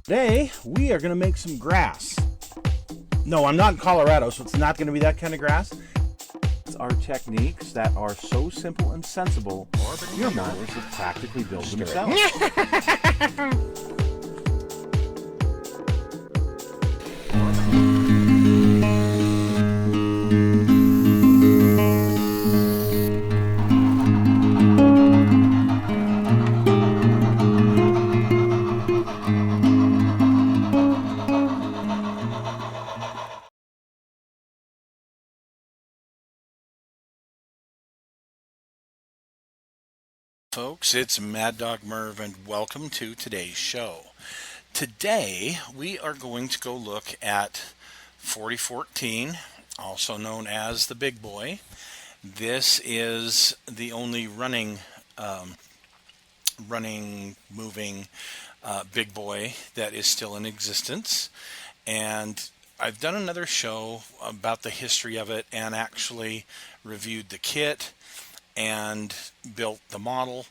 Today, we are going to make some grass. No, I'm not in Colorado, so it's not going to be that kind of grass. It's our techniques that are so simple and sensible, your mowers will practically build themselves. Folks, it's Mad Dog Merv, and welcome to today's show. Today, we are going to go look at 4014, also known as the Big Boy. This is the only moving Big Boy that is still in existence. And I've done another show about the history of it and actually reviewed the kit and built the model,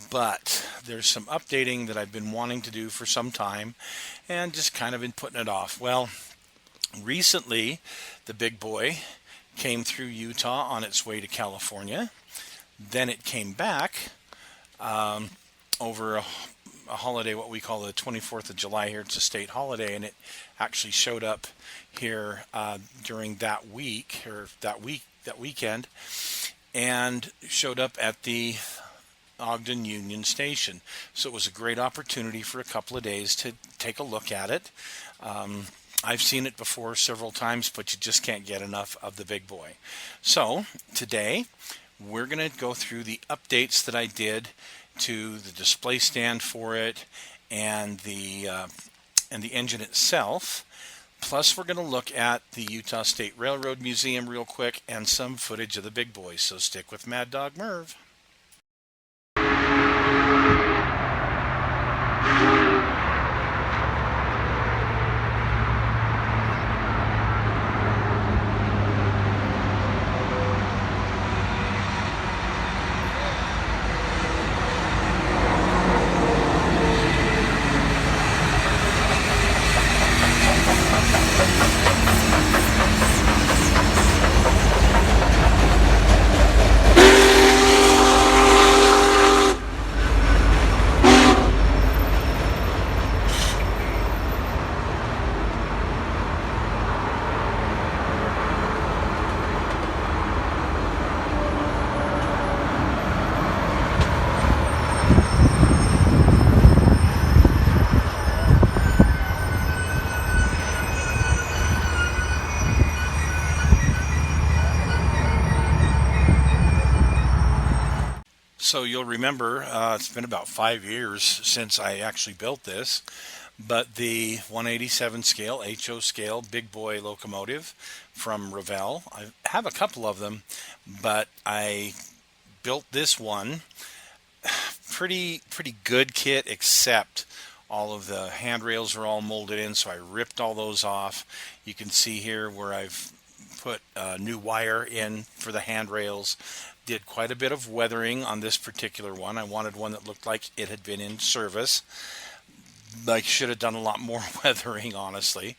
but there's some updating that I've been wanting to do for some time and just kind of been putting it off. Well, recently the Big Boy came through Utah on its way to California. Then it came back over a holiday, what we call the 24th of July here. It's a state holiday, and it actually showed up here during that week, or that weekend, and showed up at the Ogden Union Station. So it was a great opportunity for a couple of days to take a look at it. I've seen it before several times, but you just can't get enough of the Big Boy. So today we're going to go through the updates that I did to the display stand for it and the engine itself. Plus, we're going to look at the Utah State Railroad Museum real quick and some footage of the Big Boy. So stick with Mad Dog Merv. So you'll remember it's been about 5 years since I actually built this, but the 187 scale, HO scale, Big Boy locomotive from Revell. I have a couple of them, but I built this one. Pretty good kit, except all of the handrails are all molded in, so I ripped all those off. You can see here where I've put new wire in for the handrails. Did quite a bit of weathering on this particular one. I wanted one that looked like it had been in service. I should have done a lot more weathering, honestly,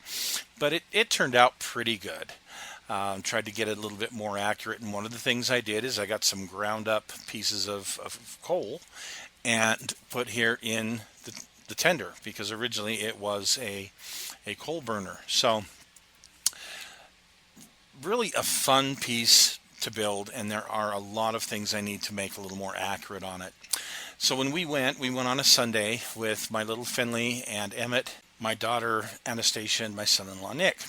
but it turned out pretty good. Tried to get it a little bit more accurate, and one of the things I did is I got some ground up pieces of coal and put here in the tender, because originally it was a coal burner. So really a fun piece to build, and there are a lot of things I need to make a little more accurate on it. So when we went on a Sunday with my little Finley and Emmett, my daughter Anastasia, and my son-in-law Nick.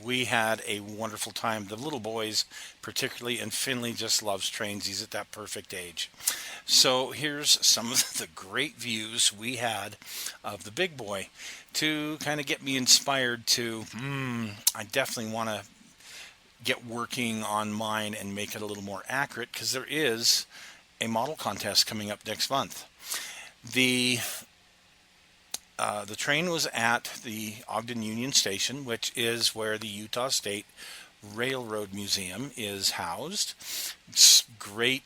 We had a wonderful time. The little boys, particularly, and Finley just loves trains. He's at that perfect age. So here's some of the great views we had of the Big Boy to kind of get me inspired to, I definitely want to get working on mine and make it a little more accurate, because there is a model contest coming up next month. The train was at the Ogden Union Station, which is where the Utah State Railroad Museum is housed. It's great,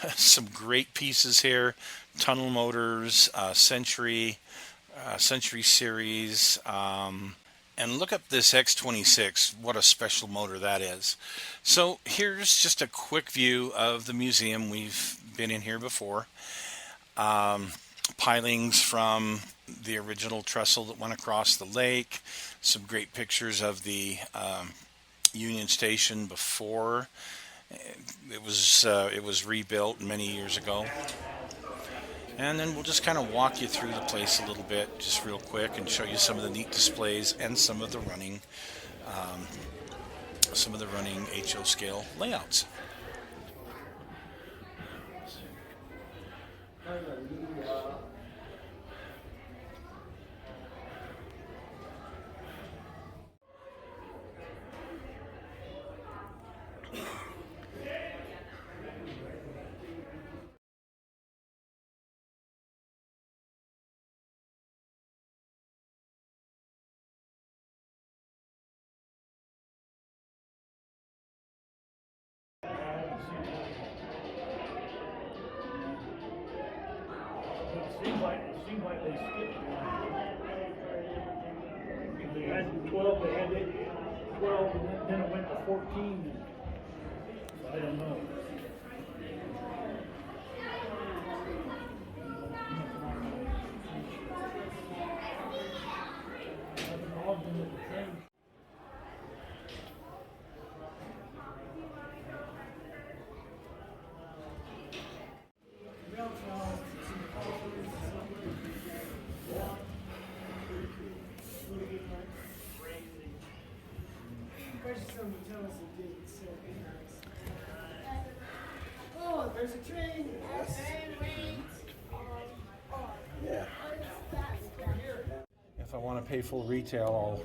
some great pieces here. Tunnel motors, Century, Century Series. And look up this X26, what a special motor that is. So here's just a quick view of the museum. We've been in here before. Pilings from the original trestle that went across the lake. Some great pictures of the Union Station before it was rebuilt many years ago. And then we'll just kind of walk you through the place a little bit, just real quick, and show you some of the neat displays and some of the running HO scale layouts. It seems like they skipped one. If they had 12, they had 12, and then it went to 14. So I don't know. Ogden at the train. Oh, there's a train. Yeah. If I want to pay full retail,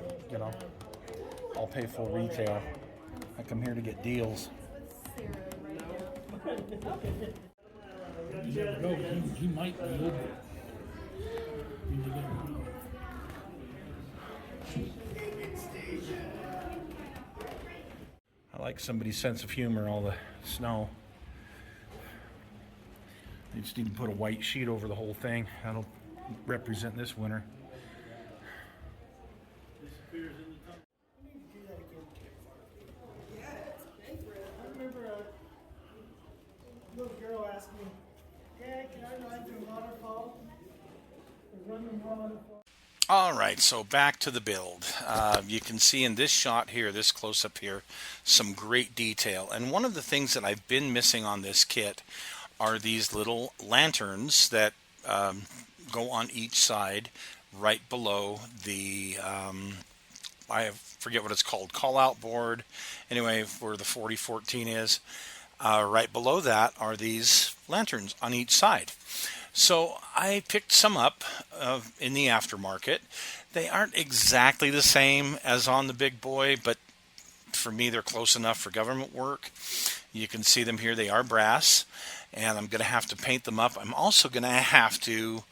I'll pay full retail. I come here to get deals. You never know, he might be over. You never know. I like somebody's sense of humor, all the snow. They just need to put a white sheet over the whole thing. That'll represent this winter. I remember a little girl asked me, Dad, can I ride through waterfall? Run the waterfall. All right, so back to the build. You can see in this shot here, this close-up here, some great detail. And one of the things that I've been missing on this kit are these little lanterns that go on each side right below the, I forget what it's called, call-out board. Anyway, where the 4014 is. Right below that are these lanterns on each side. So I picked some up in the aftermarket. They aren't exactly the same as on the big boy, but for me they're close enough for government work. You can see them here. They are brass, and I'm going to have to paint them up. I'm also going to have to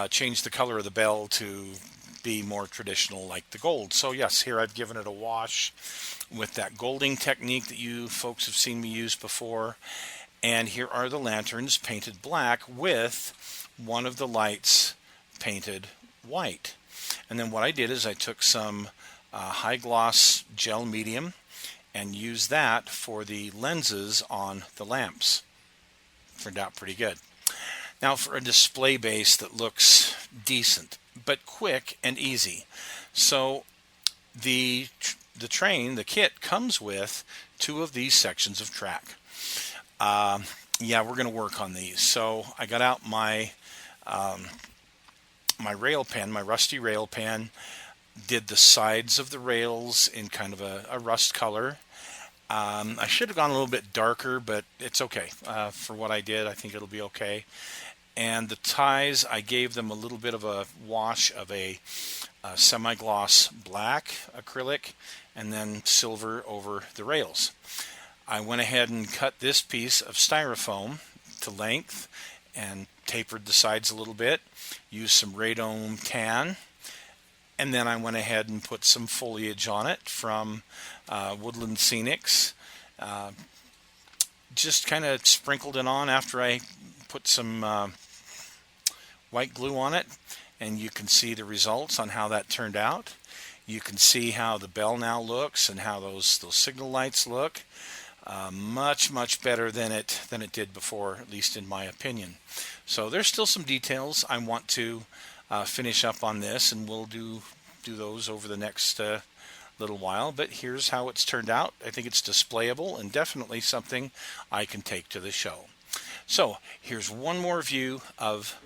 change the color of the bell to be more traditional like the gold. So yes, here I've given it a wash with that golding technique that you folks have seen me use before. And here are the lanterns painted black with one of the lights painted white. And then what I did is I took some high gloss gel medium and used that for the lenses on the lamps. Turned out pretty good. Now for a display base that looks decent, but quick and easy. So the kit comes with two of these sections of track. Yeah, we're going to work on these. So I got out my my rail pen, my rusty rail pen, did the sides of the rails in kind of a rust color. I should have gone a little bit darker, but it's okay. For what I did, I think it'll be okay. And the ties, I gave them a little bit of a wash of a semi-gloss black acrylic and then silver over the rails. I went ahead and cut this piece of styrofoam to length and tapered the sides a little bit, used some radome tan, and then I went ahead and put some foliage on it from Woodland Scenics. Just kind of sprinkled it on after I put some white glue on it, and you can see the results on how that turned out. You can see how the bell now looks and how those signal lights look. Much better than it did before, at least in my opinion. So there's still some details I want to finish up on this, and we'll do those over the next little while. But here's how it's turned out. I think it's displayable and definitely something I can take to the show. So here's one more view of